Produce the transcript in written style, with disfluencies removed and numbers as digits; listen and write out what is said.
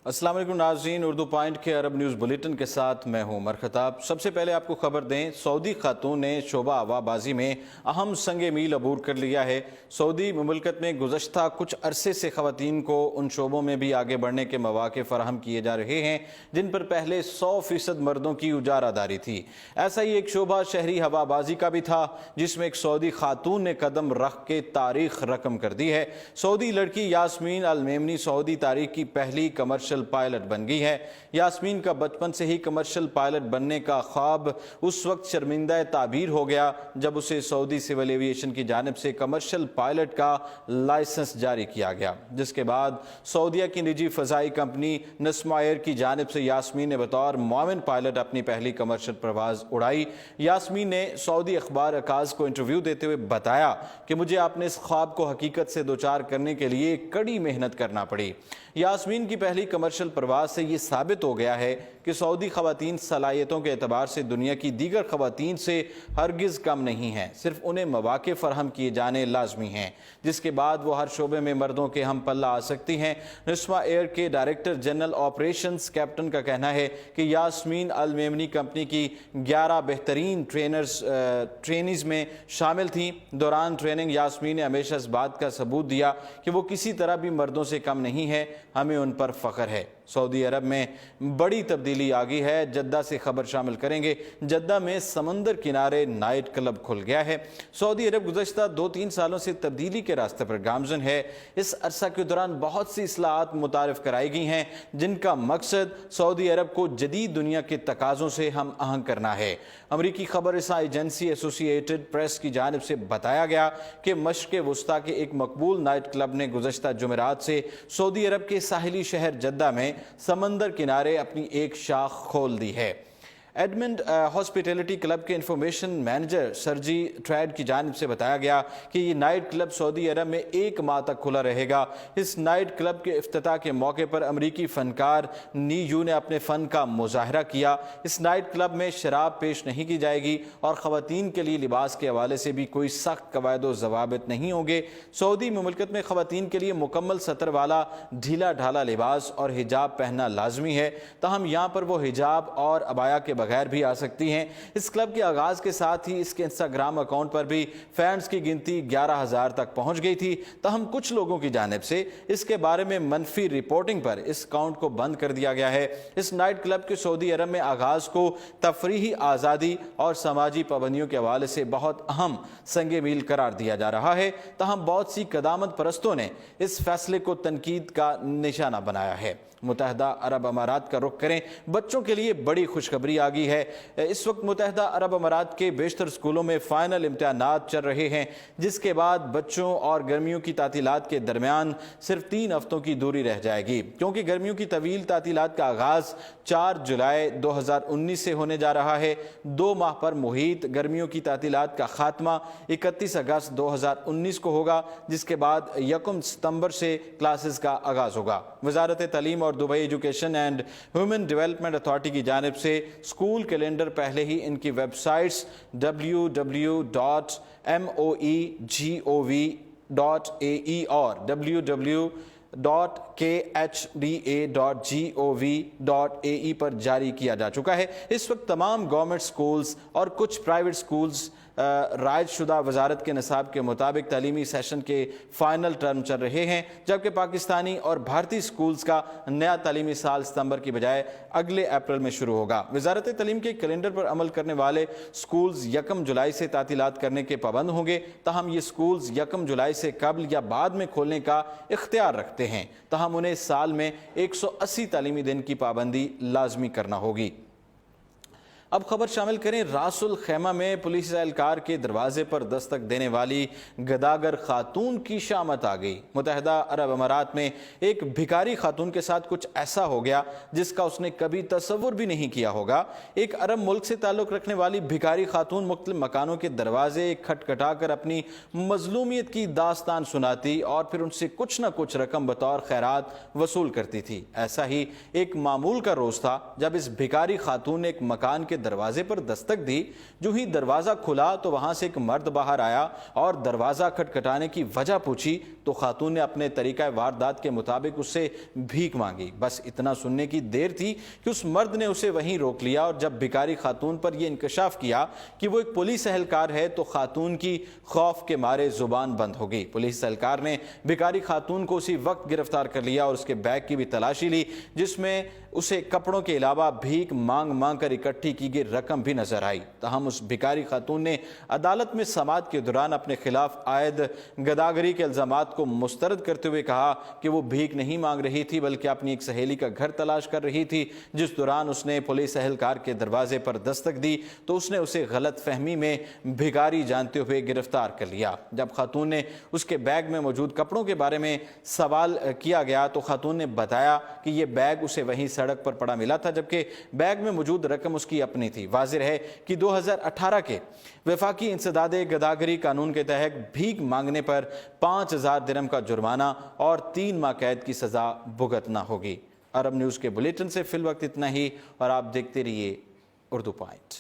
अस्सलाम वालेकुम नाज़रीन, उर्दू पॉइंट के अरब न्यूज़ बुलेटिन के साथ मैं हूं उमर खताब। सबसे पहले आपको खबर दें, सऊदी खातून ने शोबा हवाबाजी में अहम संग मील अबूर कर लिया है। सऊदी मुमलकत में गुज़श्ता कुछ अरसे से ख़वातीन को उन शोबों में भी आगे बढ़ने के मौक़े फ़राहम किए जा रहे हैं जिन पर पहले 100% मर्दों की उजारादारी थी। ऐसा ही एक शोबा शहरी हवाबाजी का भी था जिसमें एक सऊदी खातून ने कदम रख के तारीख रकम कर दी है। सऊदी लड़की यास्मीन अल मेमनी सऊदी तारीख की पहली कमर्शियल पायलट बन गई है। यास्मीन का बचपन से ही कमर्शियल पायलट बनने का ख्वाब उस वक्त शर्मिंदा ताबीर हो गया जब उसे सऊदी सिविल एविएशन की जानिब से कमर्शियल पायलट का लाइसेंस जारी किया गया, जिसके बाद सऊदीया की निजी फ़ज़ाई कंपनी नस्मा एयर की जानिब से यास्मीन ने बतौर मुआविन पायलट अपनी पहली कमर्शियल परवाज़ उड़ाई। यास्मीन ने सऊदी अखबार अकाज़ को इंटरव्यू देते हुए बताया कि मुझे अपने इस ख्वाब को हकीकत से दो चार करने के लिए कड़ी मेहनत करना पड़ी। यास्मीन की पहली कमर्शियल परवाज़ से ये साबित हो गया है कि सऊदी ख़वातीन सलाहियतों के एतबार से दुनिया की दीगर ख़वातीन से हरगिज़ कम नहीं हैं, सिर्फ उन्हें मौक़े फ़राहम किए जाने लाजमी हैं, जिसके बाद वो हर शोबे में मर्दों के हम पल्ला आ सकती हैं। नस्मा एयर के डायरेक्टर जनरल ऑपरेशंस कैप्टन का कहना है कि यास्मीन अल मेमनी कंपनी की 11 बेहतरीन ट्रेनीज़ में शामिल थीं। दौरान ट्रेनिंग यास्मीन ने हमेशा इस बात का सबूत दिया कि वो किसी तरह भी मर्दों से कम नहीं है, हमें उन पर फ़ख्र है। सऊदी अरब में बड़ी तब्दीली आ गई है। जद्दा से खबर शामिल करेंगे। जद्दा में समंदर किनारे नाइट क्लब खुल गया है। सऊदी अरब गुज़श्ता 2-3 सालों से तब्दीली के रास्ते पर गामज़न है। इस अरसा के दौरान बहुत सी इस्लाहात मुतारिफ कराई गई हैं जिनका मकसद सऊदी अरब को जदीद दुनिया के तकाज़ों से हम आहंग करना है। अमरीकी खबर रसा एजेंसी एसोसिएटेड प्रेस की जानिब से बताया गया कि मशरिक़ वुस्ता के एक मकबूल नाइट क्लब ने गुज़श्ता जुमेरात से सऊदी अरब के साहिली शहर जद्दा में समंदर किनारे अपनी एक शाख खोल दी है। एडमंड हॉस्पिटैलिटी क्लब के इंफॉर्मेशन मैनेजर सरजी ट्रैड की जानिब से बताया गया कि ये नाइट क्लब सऊदी अरब में 1 माह तक खुला रहेगा। इस नाइट क्लब के इफ्तिताह के मौके पर अमरीकी फ़नकार नी यू ने अपने फ़न का मुजाहरा किया। इस नाइट क्लब में शराब पेश नहीं की जाएगी और ख़वातीन के लिए लिबास के हवाले से भी कोई सख्त कवायद व ज़वाबित नहीं होंगे। सऊदी मुमलकत में ख़वातीन के लिए मुकम्मल सतर वाला ढीला ढाला लिबास और हिजाब पहनना लाजमी है, तहम यहाँ पर वो हिजाब और अबाया के बगैर भी आ सकती हैं। इस क्लब के आगाज के साथ ही इसके इंस्टाग्राम अकाउंट पर भी फैंस की गिनती 11,000 तक पहुंच गई थी। तहम कुछ लोगों की जानिब से इसके बारे में मनफी रिपोर्टिंग पर इस अकाउंट को बंद कर दिया गया है। इस नाइट क्लब के सऊदी अरब में आगाज को तफरीही आज़ादी और समाजी पाबंदियों के हवाले से बहुत अहम संगे मील करार दिया जा रहा है। तहम बहुत सी कदामत परस्तों ने इस फैसले को तनकीद का निशाना बनाया है। मुत्तहदा अरब अमारात का रुख करें। बच्चों के लिए बड़ी खुशखबरी आ गई है। इस वक्त मुत्तहदा अरब अमारात के बेशतर स्कूलों में फ़ाइनल इम्तिहानात चल रहे हैं, जिसके बाद बच्चों और गर्मियों की तातीलात के दरमियान सिर्फ 3 हफ्तों की दूरी रह जाएगी, क्योंकि गर्मियों की तवील तातीलात का आगाज़ 4 जुलाई 2019 से होने जा रहा है। 2 माह पर मुहित गर्मियों की तातीलात का खात्मा 31 अगस्त 2019 को होगा, जिसके बाद 1 सितंबर से क्लासेस का आगाज़ होगा। वज़ारत तालीम और Dubai education and human development authority की जानिब से स्कूल कैलेंडर पहले ही इनकी वेबसाइट्स www.moegov.ae और www.khda.gov.ae पर जारी किया जा चुका है। इस वक्त तमाम गवर्नमेंट स्कूल्स और कुछ प्राइवेट स्कूल्स रायद शुदा वजारत के निसाब के मुताबिक तालीमी सेशन के फाइनल टर्म चल रहे हैं, जबकि पाकिस्तानी और भारतीय स्कूल्स का नया तालीमी साल सितंबर की बजाय अगले अप्रैल में शुरू होगा। वजारत तालीम के कैलेंडर पर अमल करने वाले स्कूल्स 1 जुलाई से तातीलात करने के पाबंद होंगे, तहम ये स्कूल्स 1 जुलाई से कबल या बाद में खोलने का इख्तियार रखते हैं, तहम उन्हें साल में 180 तालीमी दिन की पाबंदी लाजमी करना होगी। अब खबर शामिल करें। रासुल खैमा में पुलिस एहलकार के दरवाजे पर दस्तक देने वाली गदागर खातून की शामत आ गई। मुत्तहदा अरब अमारात में एक भिखारी खातून के साथ कुछ ऐसा हो गया जिसका उसने कभी तसव्वुर भी नहीं किया होगा। एक अरब मुल्क से ताल्लुक़ रखने वाली भिखारी खातून मुख्तलिफ मकानों के दरवाजे खटखटा कर अपनी मजलूमियत की दास्तान सुनाती और फिर उनसे कुछ न कुछ रकम बतौर खैरात वसूल करती थी। ऐसा ही एक मामूल का रोज़ था जब इस भिखारी खातून ने एक मकान के दरवाजे पर दस्तक दी। जो ही दरवाजा खुला तो वहां से एक मर्द बाहर आया और दरवाजा खटखटाने की वजह पूछी तो खातून ने अपने तरीका वारदात के मुताबिक उससे भीख मांगी। बस इतना सुनने की देर थी कि उस मर्द ने उसे वहीं रोक लिया और जब भिखारी खातून पर यह इंकशाफ किया कि वो एक पुलिस एहलकार है तो खातून की खौफ के मारे जुबान बंद हो गई। पुलिस एहलकार ने भिखारी खातून को उसी वक्त गिरफ्तार कर लिया और उसके बैग की भी तलाशी ली, जिसमें उसे कपड़ों के अलावा भीख मांग मांग कर इकट्ठी की गई रकम भी नजर आई। तहम उस भिखारी खातून ने अदालत में समाअत के दौरान अपने खिलाफ आयद गदागरी के इल्जामात को मुस्तरद करते हुए कहा कि वो भीख नहीं मांग रही थी बल्कि अपनी एक सहेली का घर तलाश कर रही थी। जिस दौरान उसने पुलिस एहलकार के दरवाजे पर दस्तक दी तो उसने उसे गलत फहमी में भिखारी जानते हुए गिरफ्तार कर लिया। जब खातून ने उसके बैग में मौजूद कपड़ों के बारे में सवाल किया गया तो खातून ने बताया कि यह बैग उसे वहीं सड़क पर पड़ा मिला था, जबकि बैग में मौजूद रकम उसकी अपनी थी। वाज़िह है कि 2018 के वफाकी इंसदादे गदागरी कानून के तहत भीख मांगने पर 5000 दिरहम का जुर्माना और 3 माह कैद की सजा भुगतना होगी। अरब न्यूज़ के बुलेटिन से फिल वक्त इतना ही और आप देखते रहिए उर्दू पॉइंट।